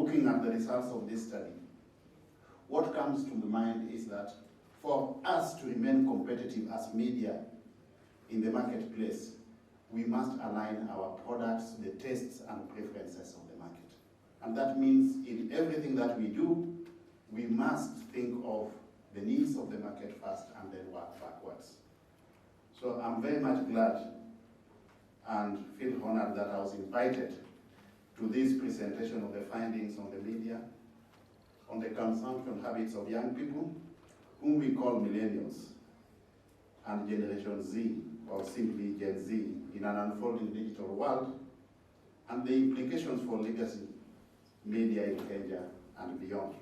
looking at the results of this study, what comes to the mind is that for us to remain competitive as media in the marketplace, we must align our products to the tastes and preferences of the market. And that means in everything that we do, we must think of the needs of the market first and then work backwards. So I'm very much glad and feel honored that I was invited to this presentation of the findings on the media, on the consumption habits of young people, whom we call millennials, and Generation Z, or simply Gen Z, in an unfolding digital world, and the implications for legacy media in Kenya and beyond.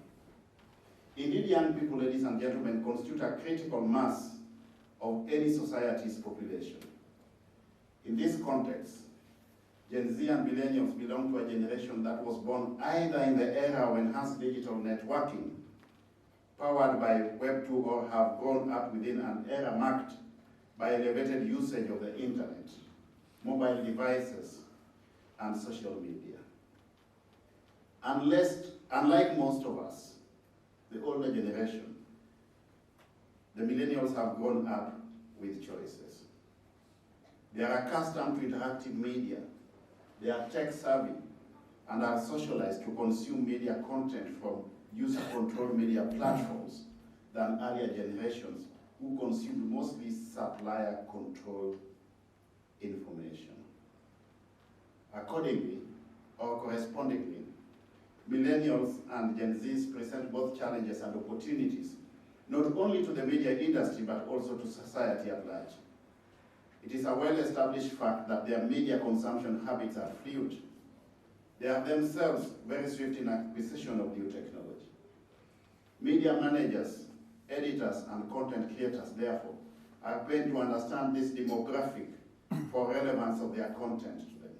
Indeed, young people, ladies and gentlemen, constitute a critical mass of any society's population. In this context, Gen Z and millennials belong to a generation that was born either in the era of enhanced digital networking, powered by Web 2, or have grown up within an era marked by elevated usage of the internet, mobile devices, and social media. Unlike most of us, the older generation, the millennials have grown up with choices. They are accustomed to interactive media. They are tech-savvy and are socialized to consume media content from user-controlled media platforms than earlier generations who consumed mostly supplier-controlled information. Accordingly, or correspondingly, millennials and Gen Zs present both challenges and opportunities, not only to the media industry, but also to society at large. It is a well-established fact that their media consumption habits are fluid. They are themselves very swift in acquisition of new technology. Media managers, editors, and content creators, therefore, are trained to understand this demographic for relevance of their content to them.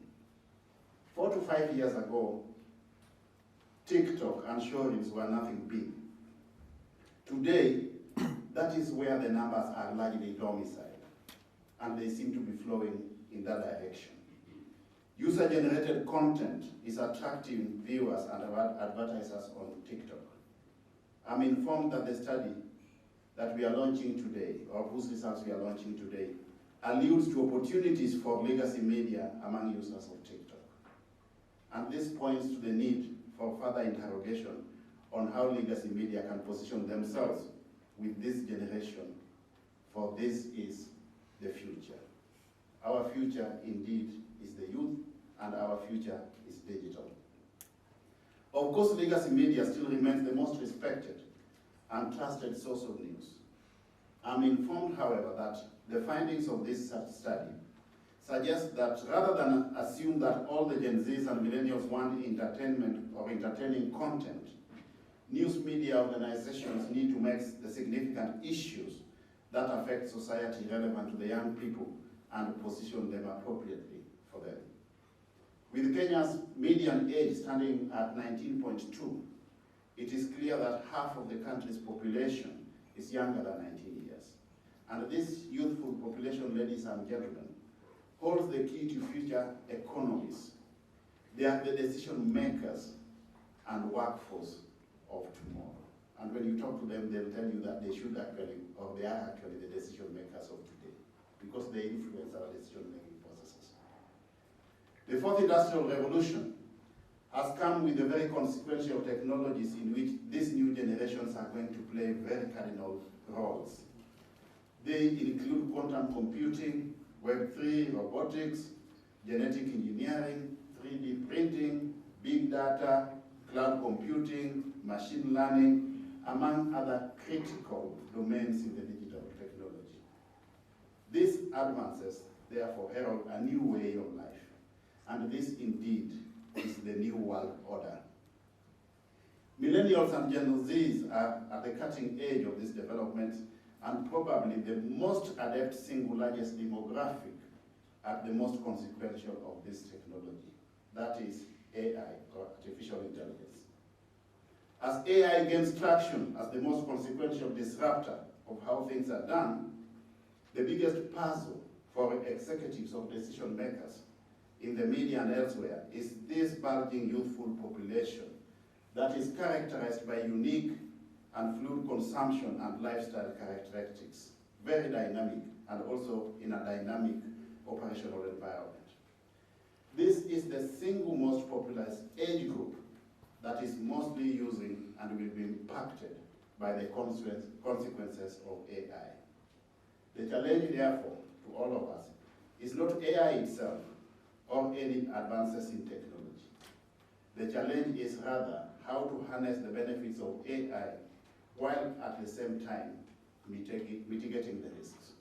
4 to 5 years ago, TikTok and showreels were nothing big. Today, that is where the numbers are largely domiciled, and they seem to be flowing in that direction. User-generated content is attracting viewers and advertisers on TikTok. I'm informed that the study that we are launching today, or whose results we are launching today, alludes to opportunities for legacy media among users of TikTok. And this points to the need for further interrogation on how legacy media can position themselves with this generation, for this is the future. Our future, indeed, is the youth, and our future is digital. Of course, legacy media still remains the most respected and trusted source of news. I'm informed, however, that the findings of this study suggest that rather than assume that all the Gen Zs and millennials want entertainment or entertaining content, news media organizations need to make the significant issues that affect society relevant to the young people and position them appropriately for them. With Kenya's median age standing at 19.2, it is clear that half of the country's population is younger than 19 years. And this youthful population, ladies and gentlemen, holds the key to future economies. They are the decision makers and workforce of tomorrow. And when you talk to them, they'll tell you that they should actually, or they are actually the decision makers of today, because they influence our decision-making processes. The fourth industrial revolution has come with the very consequential technologies in which these new generations are going to play very cardinal roles. They include quantum computing, Web3, robotics, genetic engineering, 3D printing, big data, cloud computing, machine learning, among other critical domains in the digital technology. These advances, therefore, herald a new way of life, and this indeed is the new world order. Millennials and Gen Zs are at the cutting edge of this development, and probably the most adept single largest demographic at the most consequential of this technology. That is AI, or artificial intelligence. As AI gains traction as the most consequential disruptor of how things are done, the biggest puzzle for executives of decision makers in the media and elsewhere is this bulging youthful population that is characterized by unique and fluid consumption and lifestyle characteristics, very dynamic, and also in a dynamic operational environment. This is the single most populous age group that is mostly using and will be impacted by the consequences of AI. The challenge, therefore, to all of us is not AI itself or any advances in technology. The challenge is rather how to harness the benefits of AI while at the same time mitigating the risks.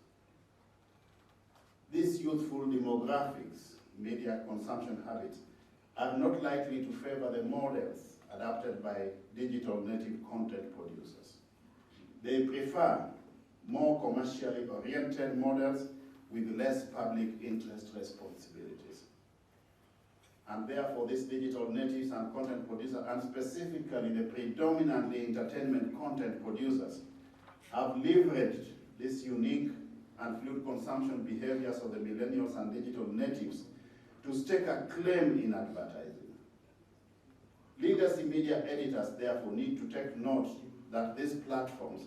These youthful demographics, media consumption habits, are not likely to favor the models adapted by digital native content producers. They prefer more commercially oriented models with less public interest responsibilities. And therefore, these digital natives and content producers, and specifically the predominantly entertainment content producers, have leveraged these unique and fluid consumption behaviors of the millennials and digital natives to stake a claim in advertising. Legacy media editors, therefore, need to take note that these platforms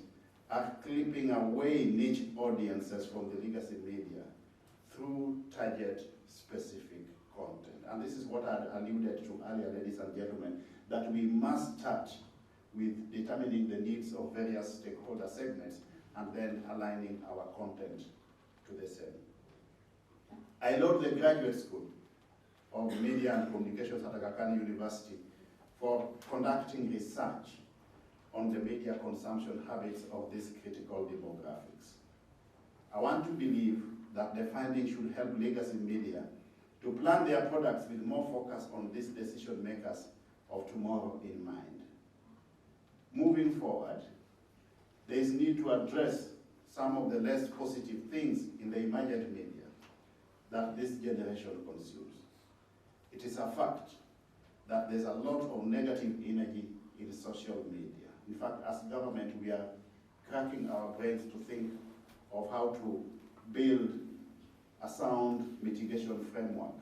are clipping away niche audiences from the legacy media through target-specific content. And this is what I alluded to earlier, ladies and gentlemen, that we must start with determining the needs of various stakeholder segments and then aligning our content to the same. I laud the Graduate School of Media and Communications at Agakhan University for conducting research on the media consumption habits of these critical demographics. I want to believe that the findings should help legacy media to plan their products with more focus on these decision makers of tomorrow in mind. Moving forward, there is need to address some of the less positive things in the emergent media that this generation consumes. It is a fact that there's a lot of negative energy in social media. In fact, as government, we are cracking our brains to think of how to build a sound mitigation framework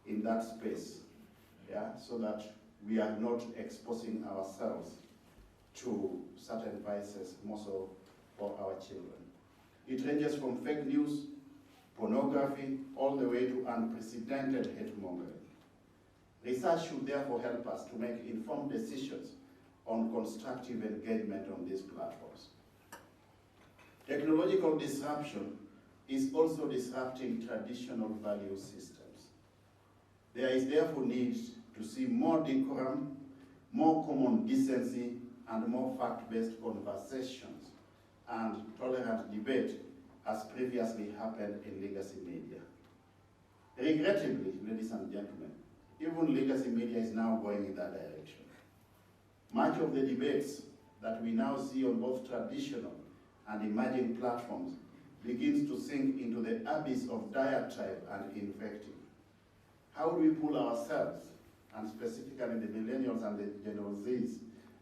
in that space, so that we are not exposing ourselves to certain vices, more so for our children. It ranges from fake news, pornography, all the way to unprecedented hate-mongering. Research should therefore help us to make informed decisions on constructive engagement on these platforms. Technological disruption is also disrupting traditional value systems. There is therefore need to see more decorum, more common decency, and more fact-based conversations and tolerant debate as previously happened in legacy media. Regrettably, ladies and gentlemen, even legacy media is now going in that direction. Much of the debates that we now see on both traditional and emerging platforms begins to sink into the abyss of diatribe and invective. How do we pull ourselves, and specifically the millennials and the Gen Zs,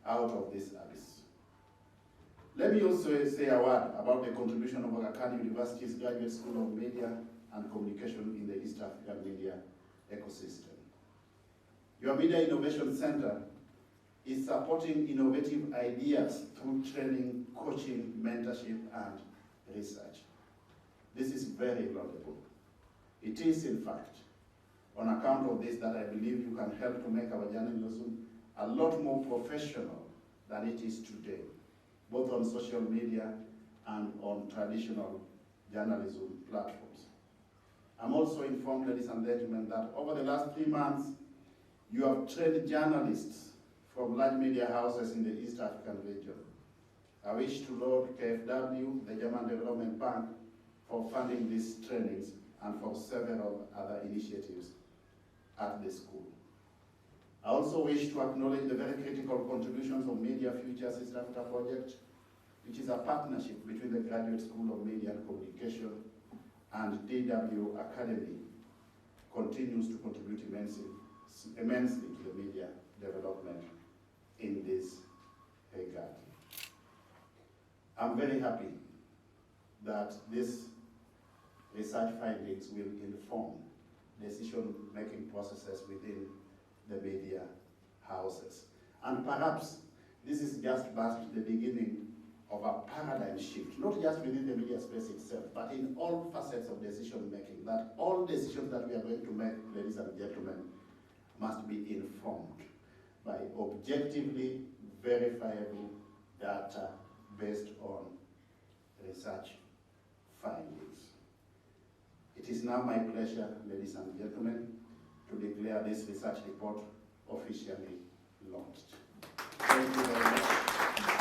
out of this abyss? Let me also say a word about the contribution of Agakhan University's Graduate School of Media and Communication in the East African media ecosystem. Your Media Innovation Center is supporting innovative ideas through training, coaching, mentorship, and research. This is very laudable. It is, in fact, on account of this that I believe you can help to make our journalism a lot more professional than it is today, both on social media and on traditional journalism platforms. I'm also informed, ladies and gentlemen, that over the last 3 months, you have trained journalists from large media houses in the East African region. I wish to laud KfW, the German Development Bank, for funding these trainings and for several other initiatives at the school. I also wish to acknowledge the very critical contributions of Media Futures East Africa Project, which is a partnership between the Graduate School of Media and Communication and DW Academy, continues to contribute immensely to the media development in this regard. I'm very happy that these research findings will inform decision-making processes within the media houses. And perhaps this is just but the beginning of a paradigm shift, not just within the media space itself, but in all facets of decision making, that all decisions that we are going to make, ladies and gentlemen, must be informed by objectively verifiable data based on research findings. It is now my pleasure, ladies and gentlemen, to declare this research report officially launched. Thank you very much.